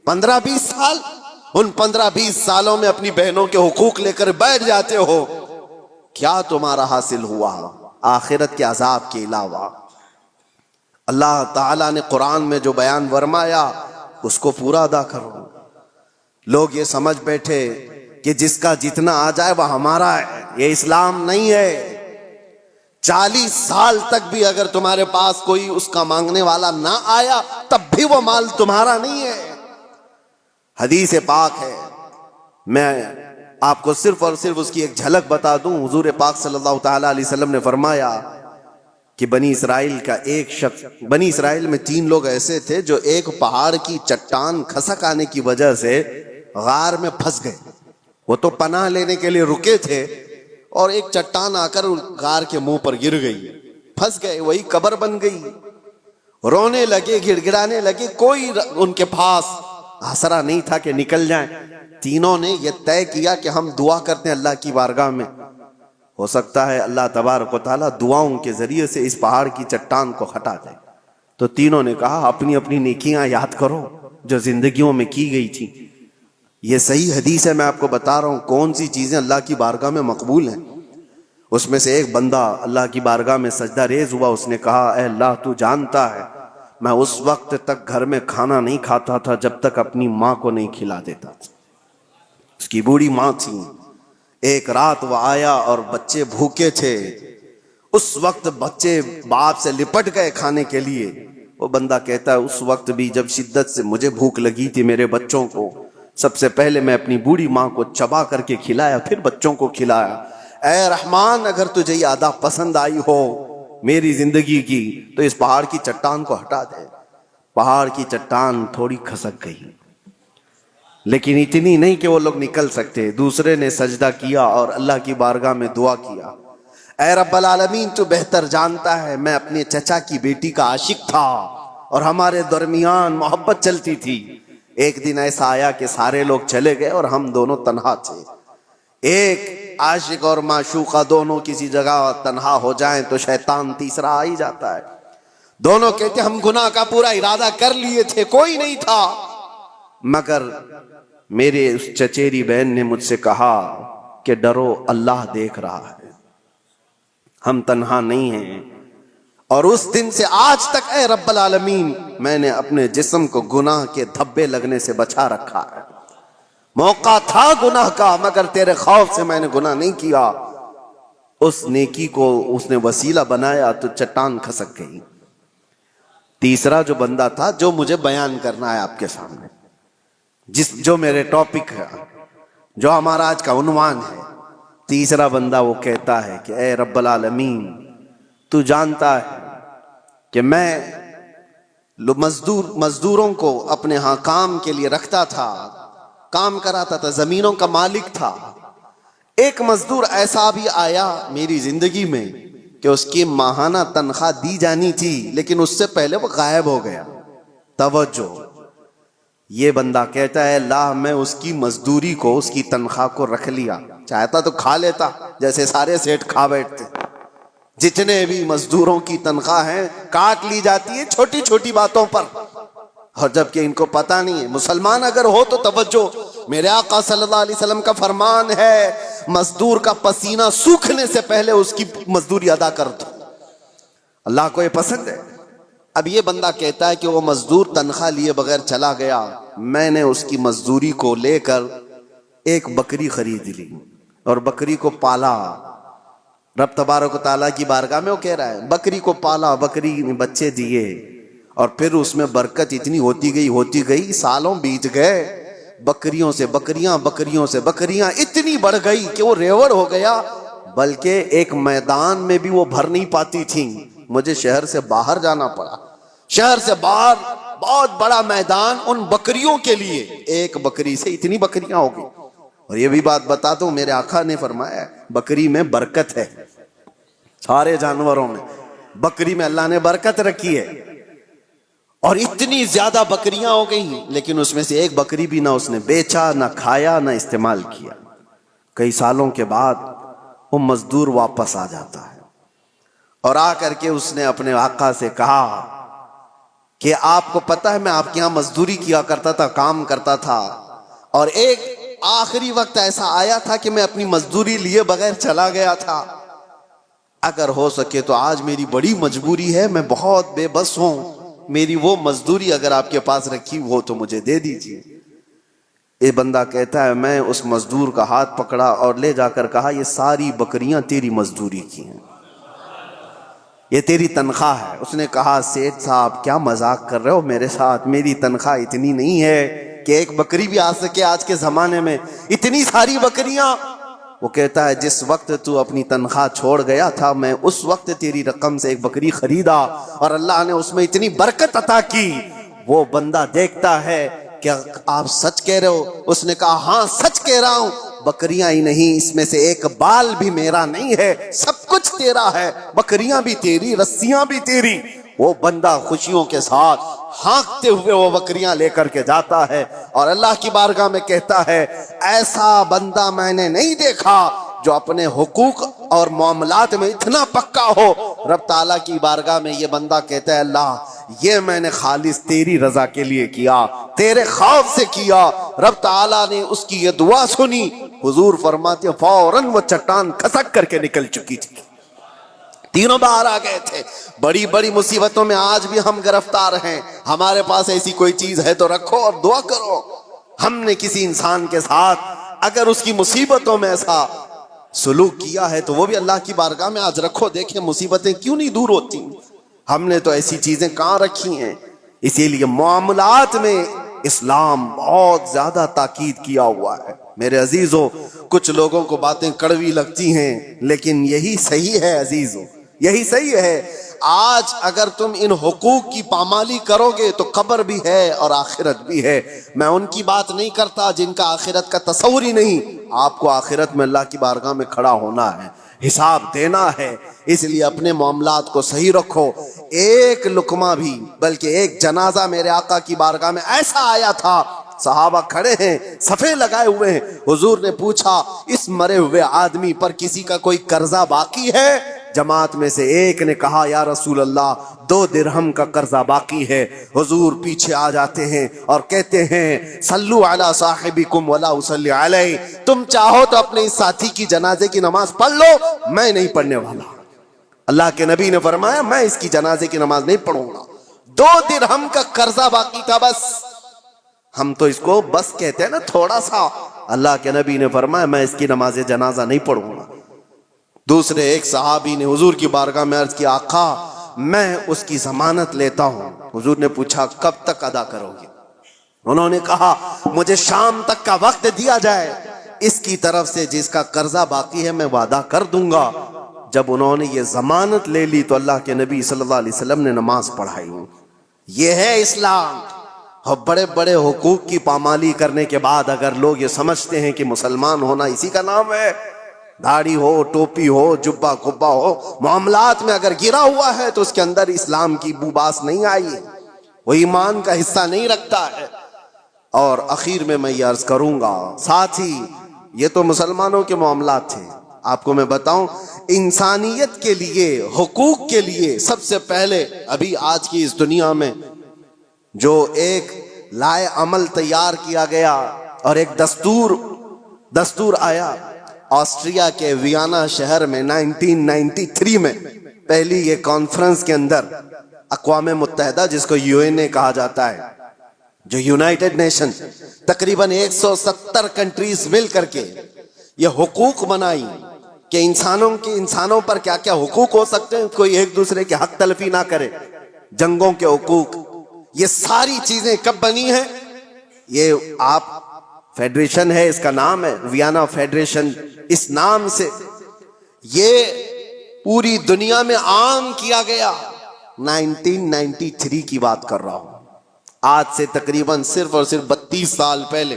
15-20 سال۔ ان 15-20 سالوں میں اپنی بہنوں کے حقوق لے کر بیٹھ جاتے ہو، کیا تمہارا حاصل ہوا آخرت کے عذاب کے علاوہ؟ اللہ تعالیٰ نے قرآن میں جو بیان فرمایا اس کو پورا ادا کرو۔ لوگ یہ سمجھ بیٹھے کہ جس کا جتنا آ جائے وہ ہمارا ہے، یہ اسلام نہیں ہے۔ 40 سال تک بھی اگر تمہارے پاس کوئی اس کا مانگنے والا نہ آیا تب بھی وہ مال تمہارا نہیں ہے۔ حدیث پاک ہے، میں آپ کو صرف اور صرف اس کی ایک جھلک بتا دوں۔ حضور پاک صلی اللہ تعالی علیہ وسلم نے فرمایا کہ بنی اسرائیل کا ایک شخص، بنی اسرائیل میں 3 لوگ ایسے تھے جو ایک پہاڑ کی چٹان کھسک آنے کی وجہ سے غار میں پھنس گئے۔ وہ تو پناہ لینے کے لیے رکے تھے اور ایک چٹان آ کر غار کے منہ پر گر گئی، پھنس گئے، وہی قبر بن گئی۔ رونے لگے، گڑ گڑانے لگے، کوئی ان کے پاس آسرا نہیں تھا کہ نکل جائیں۔ تینوں نے یہ طے کیا کہ ہم دعا کرتے ہیں اللہ کی بارگاہ میں، ہو سکتا ہے اللہ تبارک و تعالیٰ دعاؤں کے ذریعے سے اس پہاڑ کی چٹان کو ہٹا دے۔ تو تینوں نے کہا اپنی اپنی نیکیاں یاد کرو جو زندگیوں میں کی گئی تھی۔ یہ صحیح حدیث ہے، میں آپ کو بتا رہا ہوں کون سی چیزیں اللہ کی بارگاہ میں مقبول ہیں۔ اس میں سے ایک بندہ اللہ کی بارگاہ میں سجدہ ریز ہوا، اس نے کہا اے اللہ تو جانتا ہے میں اس وقت تک گھر میں کھانا نہیں کھاتا تھا جب تک اپنی ماں کو نہیں کھلا دیتا تھا۔ اس کی بوڑھی ماں تھی، ایک رات وہ آیا اور بچے بھوکے تھے، اس وقت بچے باپ سے لپٹ گئے کھانے کے لیے۔ وہ بندہ کہتا ہے اس وقت بھی جب شدت سے مجھے بھوک لگی تھی میرے بچوں کو، سب سے پہلے میں اپنی بوڑھی ماں کو چبا کر کے کھلایا، پھر بچوں کو کھلایا۔ اے رحمان اگر تجھے یہ ادا پسند آئی ہو میری زندگی کی تو اس پہاڑ کی چٹان کو ہٹا دے۔ پہاڑ کی چٹان تھوڑی کھسک گئی، لیکن اتنی نہیں کہ وہ لوگ نکل سکتے۔ دوسرے نے سجدہ کیا اور اللہ کی بارگاہ میں دعا کیا، اے رب العالمین تو بہتر جانتا ہے میں اپنے چچا کی بیٹی کا عاشق تھا اور ہمارے درمیان محبت چلتی تھی۔ ایک دن ایسا آیا کہ سارے لوگ چلے گئے اور ہم دونوں تنہا تھے۔ ایک عاشق اور معشوقہ دونوں کسی جگہ تنہا ہو جائیں تو شیطان تیسرا آ ہی جاتا ہے۔ دونوں کہتے ہم گناہ کا پورا ارادہ کر لیے تھے، کوئی نہیں تھا، مگر میرے اس چچیری بہن نے مجھ سے کہا کہ ڈرو اللہ دیکھ رہا ہے۔ ہم تنہا نہیں ہیں. اور اس دن سے آج تک اے رب العالمین میں نے اپنے جسم کو گناہ کے دھبے لگنے سے بچا رکھا ہے. موقع تھا گناہ کا مگر تیرے خوف سے میں نے گناہ نہیں کیا. اس نیکی کو اس نے وسیلہ بنایا تو چٹان کھسک گئی. تیسرا جو بندہ تھا جو مجھے بیان کرنا ہے آپ کے سامنے, جو میرے ٹاپک ہے, جو ہمارا آج کا عنوان ہے, تیسرا بندہ وہ کہتا ہے کہ اے رب العالمین تو جانتا ہے کہ میں مزدوروں کو اپنے ہاں کام کے لیے رکھتا تھا, کام کراتا تھا, زمینوں کا مالک تھا. ایک مزدور ایسا بھی آیا میری زندگی میں کہ اس کی ماہانہ تنخواہ دی جانی تھی لیکن اس سے پہلے وہ غائب ہو گیا. توجہ, یہ بندہ کہتا ہے اللہ میں اس کی مزدوری کو, اس کی تنخواہ کو رکھ لیا, چاہتا تو کھا لیتا جیسے سارے سیٹ کھا بیٹھتے. جتنے بھی مزدوروں کی تنخواہ ہیں کاٹ لی جاتی ہے چھوٹی چھوٹی باتوں پر, اور جبکہ ان کو پتہ نہیں ہے. مسلمان اگر ہو تو توجہ, میرے آقا صلی اللہ علیہ وسلم کا فرمان ہے مزدور کا پسینہ سوکھنے سے پہلے اس کی مزدوری ادا کر دو. اللہ کو یہ پسند ہے. اب یہ بندہ کہتا ہے کہ وہ مزدور تنخواہ لیے بغیر چلا گیا, میں نے اس کی مزدوری کو لے کر ایک بکری خرید لی اور بکری کو پالا. رب تبارک و تعالیٰ کی بارگاہ میں وہ کہہ رہا ہے بکری کو پالا, بکری نے بچے دیے اور پھر اس میں برکت اتنی ہوتی گئی, سالوں بیت گئے, بکریوں سے بکریاں, بکریوں سے بکریاں اتنی بڑھ گئی کہ وہ ریوڑ ہو گیا, بلکہ ایک میدان میں بھی وہ بھر نہیں پاتی تھیں. مجھے شہر سے باہر جانا پڑا, شہر سے باہر بہت بڑا میدان ان بکریوں کے لیے. ایک بکری سے اتنی بکریاں ہو گئی. اور یہ بھی بات بتاتا ہوں, میرے آقا نے فرمایا بکری میں برکت ہے, سارے جانوروں میں بکری میں اللہ نے برکت رکھی ہے. اور اتنی زیادہ بکریاں ہو گئی لیکن اس میں سے ایک بکری بھی نہ اس نے بیچا, نہ کھایا, نہ استعمال کیا. کئی سالوں کے بعد وہ مزدور واپس آ جاتا ہے اور آ کر کے اس نے اپنے آقا سے کہا کہ آپ کو پتہ ہے میں آپ کے یہاں مزدوری کیا کرتا تھا, کام کرتا تھا, اور ایک آخری وقت ایسا آیا تھا کہ میں اپنی مزدوری لیے بغیر چلا گیا تھا. اگر ہو سکے تو آج میری بڑی مجبوری ہے, میں بہت بے بس ہوں, میری وہ مزدوری اگر آپ کے پاس رکھی ہو تو مجھے دے دیجیے. یہ بندہ کہتا ہے میں اس مزدور کا ہاتھ پکڑا اور لے جا کر کہا یہ ساری بکریاں تیری مزدوری کی ہیں, یہ تیری تنخواہ ہے. اس نے کہا سیٹھ صاحب کیا مذاق کر رہے ہو میرے ساتھ, میری تنخواہ اتنی نہیں ہے کہ ایک بکری بھی آ سکے آج کے زمانے میں, اتنی ساری بکریاں. وہ کہتا ہے جس وقت تو اپنی تنخواہ چھوڑ گیا تھا میں اس وقت تیری رقم سے ایک بکری خریدا اور اللہ نے اس میں اتنی برکت عطا کی. وہ بندہ دیکھتا ہے کہ آپ سچ کہہ رہے ہو. اس نے کہا ہاں سچ کہہ رہا ہوں, بکریاں ہی نہیں اس میں سے ایک بال بھی میرا نہیں ہے, سب کچھ تیرا ہے, بکریاں بھی تیری, رسیاں بھی تیری. وہ بندہ خوشیوں کے ساتھ ہانکتے ہوئے وہ بکریاں لے کر کے جاتا ہے اور اللہ کی بارگاہ میں کہتا ہے ایسا بندہ میں نے نہیں دیکھا جو اپنے حقوق اور معاملات میں اتنا پکا ہو. رب تعالیٰ کی بارگاہ میں یہ بندہ کہتا ہے اللہ یہ میں نے خالص تیری رضا کے لیے کیا, تیرے خوف سے کیا. رب تعالیٰ نے اس کی یہ دعا سنی. حضور فرماتے ہیں فوراً وہ چٹان کھسک کر کے نکل چکی تھی, تینوں باہر آ گئے تھے. بڑی بڑی مصیبتوں میں آج بھی ہم گرفتار ہیں. ہمارے پاس ایسی کوئی چیز ہے تو رکھو اور دعا کرو. ہم نے کسی انسان کے ساتھ اگر اس کی مصیبتوں میں ایسا سلوک کیا ہے تو وہ بھی اللہ کی بارگاہ میں آج رکھو, دیکھیں مصیبتیں کیوں نہیں دور ہوتی. ہم نے تو ایسی چیزیں کہاں رکھی ہیں. اسی لیے معاملات میں اسلام بہت زیادہ تاکید کیا ہوا ہے. میرے عزیزو, کچھ لوگوں کو باتیں کڑوی لگتی ہیں لیکن یہی صحیح ہے عزیزو, یہی صحیح ہے. آج اگر تم ان حقوق کی پامالی کرو گے تو قبر بھی ہے اور آخرت بھی ہے. میں ان کی بات نہیں کرتا جن کا آخرت کا تصور ہی نہیں. آپ کو آخرت میں اللہ کی بارگاہ میں کھڑا ہونا ہے, حساب دینا ہے, اس لیے اپنے معاملات کو صحیح رکھو. ایک لقمہ بھی بلکہ ایک جنازہ میرے آقا کی بارگاہ میں ایسا آیا تھا, صحابہ کھڑے ہیں, صفے لگائے ہوئے ہیں. حضور نے پوچھا اس مرے ہوئے آدمی پر کسی کا کوئی قرضہ باقی ہے؟ جماعت میں سے ایک نے کہا یا رسول اللہ 2 درہم کا قرضہ باقی ہے. حضور پیچھے آ جاتے ہیں اور کہتے ہیں صلو علی صاحبکم ولا اصلی علیہ, تم چاہو تو اپنے اس ساتھی کی جنازے کی نماز پڑھ لو, میں نہیں پڑھنے والا. اللہ کے نبی نے فرمایا میں اس کی جنازے کی نماز نہیں پڑھوں گا. 2 درہم کا قرضہ باقی تھا بس. ہم تو اس کو بس کہتے ہیں نا تھوڑا سا. اللہ کے نبی نے فرمایا میں اس کی نماز جنازہ نہیں پڑھوں گا. دوسرے ایک صحابی نے حضور کی بارگاہ میں عرض کیا آقا میں اس کی ضمانت لیتا ہوں. حضور نے پوچھا کب تک ادا کرو گے؟ انہوں نے کہا مجھے شام تک کا وقت دیا جائے, اس کی طرف سے جس کا قرضہ باقی ہے میں وعدہ کر دوں گا. جب انہوں نے یہ ضمانت لے لی تو اللہ کے نبی صلی اللہ علیہ وسلم نے نماز پڑھائی. یہ ہے اسلام. اور بڑے بڑے حقوق کی پامالی کرنے کے بعد اگر لوگ یہ سمجھتے ہیں کہ مسلمان ہونا اسی کا نام ہے, داڑھی ہو, ٹوپی ہو, جبہ کبا ہو, معاملات میں اگر گرا ہوا ہے تو اس کے اندر اسلام کی بو باس نہیں آئی ہے, وہ ایمان کا حصہ نہیں رکھتا ہے. اور اخیر میں یہ عرض کروں گا, ساتھ ہی یہ تو مسلمانوں کے معاملات تھے, آپ کو میں بتاؤں انسانیت کے لیے, حقوق کے لیے سب سے پہلے ابھی آج کی اس دنیا میں جو ایک لائے عمل تیار کیا گیا اور ایک دستور آیا آسٹریا کے ویانا شہر میں 1993 میں پہلی یہ کانفرنس کے اندر اقوام متحدہ جس کو UN کہا جاتا ہے, جو یونائٹڈ نیشن, تقریباً 170 کنٹریز مل کر کے یہ حقوق بنائی کہ انسانوں پر کیا کیا حقوق ہو سکتے ہیں, کوئی ایک دوسرے کے حق تلفی نہ کرے, جنگوں کے حقوق. یہ ساری چیزیں کب بنی ہیں؟ یہ آپ فیڈریشن ہے, اس کا نام ہے ویانا فیڈریشن, اس نام سے یہ پوری دنیا میں عام کیا گیا. 1993 کی بات کر رہا ہوں, آج سے تقریباً صرف اور صرف 32 سال پہلے,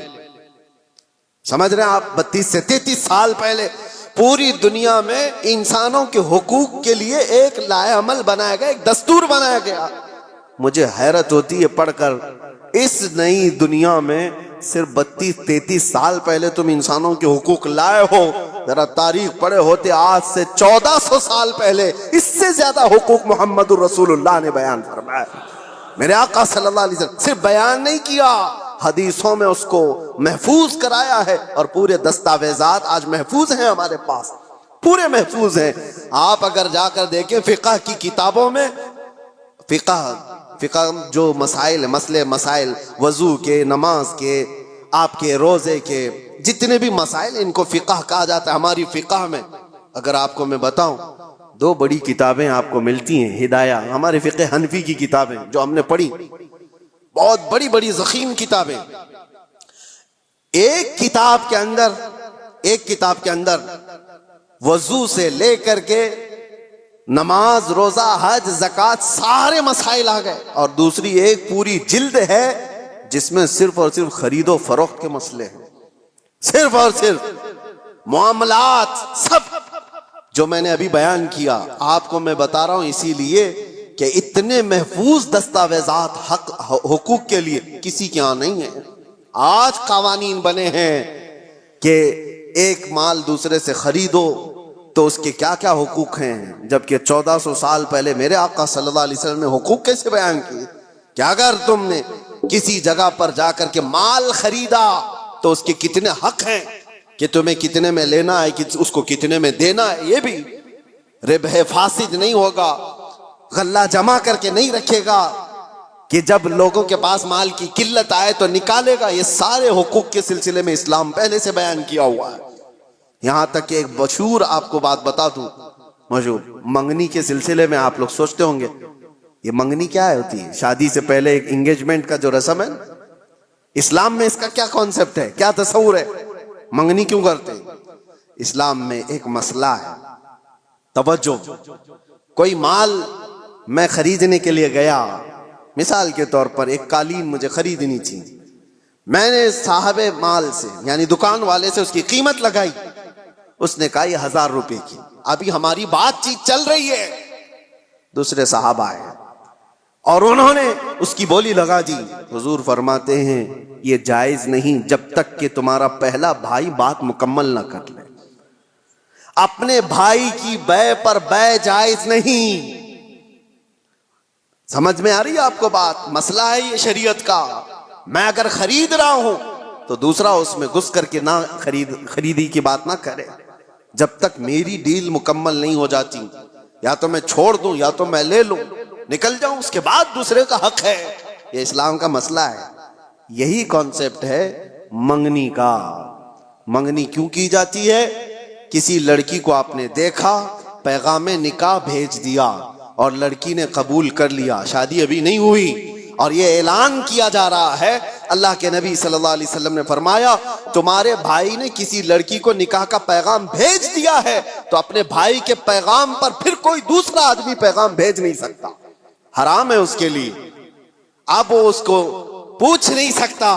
سمجھ رہے ہیں آپ, 32 سے 33 سال پہلے پوری دنیا میں انسانوں کے حقوق کے لیے ایک لائحہ عمل بنایا گیا, ایک دستور بنایا گیا. مجھے حیرت ہوتی ہے پڑھ کر, اس نئی دنیا میں صرف 32-33 سال پہلے تم انسانوں کے حقوق لائے ہو. ذرا تاریخ پڑھے ہوتے آج سے 1400 سال پہلے اس سے زیادہ حقوق محمد الرسول اللہ نے بیان فرمایا. میرے آقا صلی اللہ علیہ وسلم صرف بیان نہیں کیا, حدیثوں میں اس کو محفوظ کرایا ہے, اور پورے دستاویزات آج محفوظ ہیں ہمارے پاس, پورے محفوظ ہیں. آپ اگر جا کر دیکھیں فقہ کی کتابوں میں, فقہ جو مسائل وضو کے, نماز کے, آپ کے روزے کے, جتنے بھی مسائل ان کو فقہ کہا جاتا ہے. ہماری فقہ میں اگر آپ کو میں بتاؤں 2 بڑی کتابیں آپ کو ملتی ہیں, ہدایہ, ہمارے فقہ حنفی کی کتابیں جو ہم نے پڑھی, بہت بڑی بڑی ضخیم کتابیں. ایک کتاب کے اندر وضو سے لے کر کے نماز, روزہ, حج, زکوٰۃ سارے مسائل آ گئے. اور دوسری ایک پوری جلد ہے جس میں صرف اور صرف خرید و فروخت کے مسئلے ہیں, صرف اور صرف معاملات, سب جو میں نے ابھی بیان کیا آپ کو میں بتا رہا ہوں اسی لیے کہ اتنے محفوظ دستاویزات حقوق کے لیے کسی کے ہاں نہیں ہیں. آج قوانین بنے ہیں کہ ایک مال دوسرے سے خریدو تو اس کے کیا کیا حقوق ہیں, جبکہ 1400 سال پہلے میرے آقا صلی اللہ علیہ وسلم نے حقوق کیسے بیان کیے کہ اگر تم نے کسی جگہ پر جا کر کے مال خریدا تو اس کے کتنے حق ہیں, کہ تمہیں کتنے میں لینا ہے, کہ اس کو کتنے میں دینا ہے. یہ بھی ربح فاسد نہیں ہوگا, غلہ جمع کر کے نہیں رکھے گا کہ جب لوگوں کے پاس مال کی قلت آئے تو نکالے گا. یہ سارے حقوق کے سلسلے میں اسلام پہلے سے بیان کیا ہوا ہے. یہاں تک کہ ایک مشہور آپ کو بات بتا دوں, مشہور منگنی کے سلسلے میں آپ لوگ سوچتے ہوں گے یہ منگنی کیا ہوتی ہے, شادی سے پہلے ایک انگیجمنٹ کا جو رسم ہے, اسلام میں اس کا کیا کانسیپٹ ہے, کیا تصور ہے, منگنی کیوں کرتے ہیں؟ اسلام میں ایک مسئلہ ہے, توجہ. کوئی مال میں خریدنے کے لیے گیا, مثال کے طور پر ایک قالین مجھے خریدنی تھی, میں نے صاحب مال سے یعنی دکان والے سے اس کی قیمت لگائی, اس نے کہا یہ 1000 روپے کی. ابھی ہماری بات چیت چل رہی ہے, دوسرے صاحب آئے اور انہوں نے اس کی بولی لگا دی. حضور فرماتے ہیں یہ جائز نہیں جب تک کہ تمہارا پہلا بھائی بات مکمل نہ کر لے. اپنے بھائی کی بے پر بے جائز نہیں. سمجھ میں آ رہی ہے آپ کو بات؟ مسئلہ ہے یہ شریعت کا. میں اگر خرید رہا ہوں تو دوسرا اس میں گھس کر کے نہ خریدی کی بات نہ کرے جب تک میری ڈیل مکمل نہیں ہو جاتی. یا تو میں چھوڑ دوں یا تو میں لے لوں، نکل جاؤں، اس کے بعد دوسرے کا حق ہے. یہ اسلام کا مسئلہ ہے. یہی کانسیپٹ ہے منگنی کا. منگنی کیوں کی جاتی ہے؟ کسی لڑکی کو آپ نے دیکھا، پیغام نکاح بھیج دیا اور لڑکی نے قبول کر لیا، شادی ابھی نہیں ہوئی، اور یہ اعلان کیا جا رہا ہے. اللہ کے نبی صلی اللہ علیہ وسلم نے فرمایا تمہارے بھائی نے کسی لڑکی کو نکاح کا پیغام بھیج دیا ہے تو اپنے بھائی کے پیغام پر پھر کوئی دوسرا آدمی پیغام بھیج نہیں سکتا، حرام ہے اس کے لیے. اب وہ اس کو پوچھ نہیں سکتا،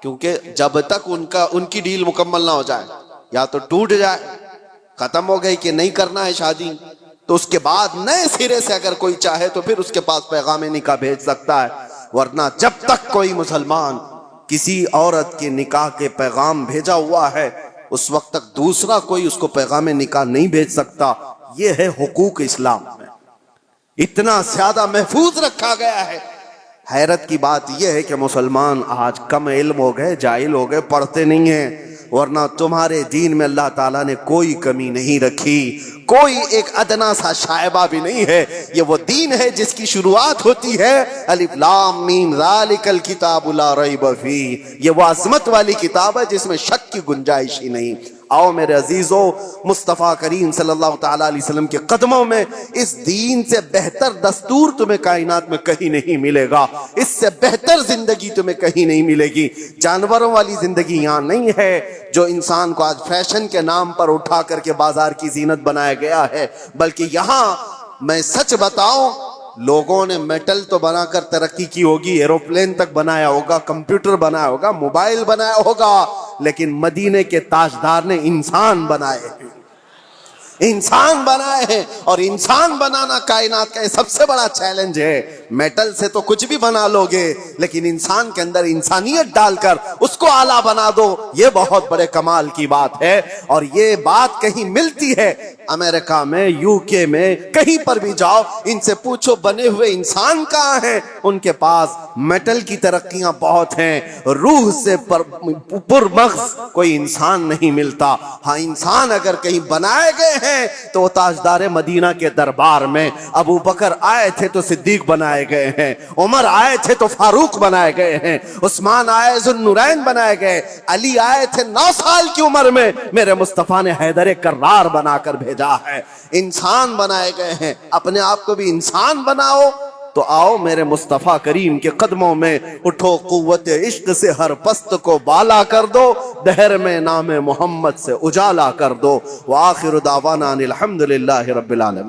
کیونکہ جب تک ان کی ڈیل مکمل نہ ہو جائے، یا تو ٹوٹ جائے، ختم ہو گئی کہ نہیں کرنا ہے شادی، تو اس کے بعد نئے سرے سے اگر کوئی چاہے تو پھر اس کے پاس پیغام نکاح بھیج سکتا ہے. ورنہ جب تک کوئی مسلمان کسی عورت کے نکاح کے پیغام بھیجا ہوا ہے اس وقت تک دوسرا کوئی اس کو پیغام نکاح نہیں بھیج سکتا. یہ ہے حقوق اسلام میں، اتنا زیادہ محفوظ رکھا گیا ہے. حیرت کی بات یہ ہے کہ مسلمان آج کم علم ہو گئے، جاہل ہو گئے، پڑھتے نہیں ہیں. ورنہ تمہارے دین میں اللہ تعالیٰ نے کوئی کمی نہیں رکھی، کوئی ایک ادنا سا شائبہ بھی نہیں ہے. یہ وہ دین ہے جس کی شروعات ہوتی ہے الف لام میم ذالک الکتاب لا ریب فیہ. یہ وہ عظمت والی کتاب ہے جس میں شک کی گنجائش ہی نہیں. آؤ میرے عزیزو، مصطفیٰ کریم صلی اللہ تعالیٰ علیہ وسلم کے قدموں میں اس دین سے بہتر دستور تمہیں کائنات میں کہیں نہیں ملے گا، اس سے بہتر زندگی تمہیں کہیں نہیں ملے گی. جانوروں والی زندگی یہاں نہیں ہے جو انسان کو آج فیشن کے نام پر اٹھا کر کے بازار کی زینت بنایا گیا ہے، بلکہ یہاں میں سچ بتاؤں لوگوں نے میٹل تو بنا کر ترقی کی ہوگی، ایروپلین تک بنایا ہوگا، کمپیوٹر بنایا ہوگا، موبائل بنایا ہوگا، لیکن مدینے کے تاجدار نے انسان بنائے ہیں، انسان بنائے ہیں. اور انسان بنانا کائنات کا سب سے بڑا چیلنج ہے. میٹل سے تو کچھ بھی بنا لو گے لیکن انسان کے اندر انسانیت ڈال کر اس کو اعلیٰ بنا دو، یہ بہت بڑے کمال کی بات ہے. اور یہ بات کہیں ملتی ہے امریکہ میں، یو کے میں، کہیں پر بھی جاؤ ان سے پوچھو بنے ہوئے انسان کہاں ہیں، ان کے پاس میٹل کی ترقیاں بہت ہیں، روح سے پر مغز کوئی انسان نہیں ملتا. ہاں انسان اگر کہیں بنائے گئے ہیں تو تاجدار مدینہ کے دربار میں ابو بکر آئے تھے تو صدیق بنائے گئے ہیں، عمر آئے تھے تو فاروق بنائے گئے ہیں، عثمان آئے ذوالنورین بنائے گئے، علی آئے تھے 9 سال کی عمر میں، میرے مصطفیٰ نے حیدر کرار بنا کر بھیجا ہے. انسان بنائے گئے ہیں. اپنے آپ کو بھی انسان بناؤ تو آؤ میرے مصطفیٰ کریم کے قدموں میں اٹھو، قوت عشق سے ہر پست کو بالا کر دو، دہر میں نام محمد سے اجالا کر دو. وآخر دعوانا الحمدللہ رب العالمین.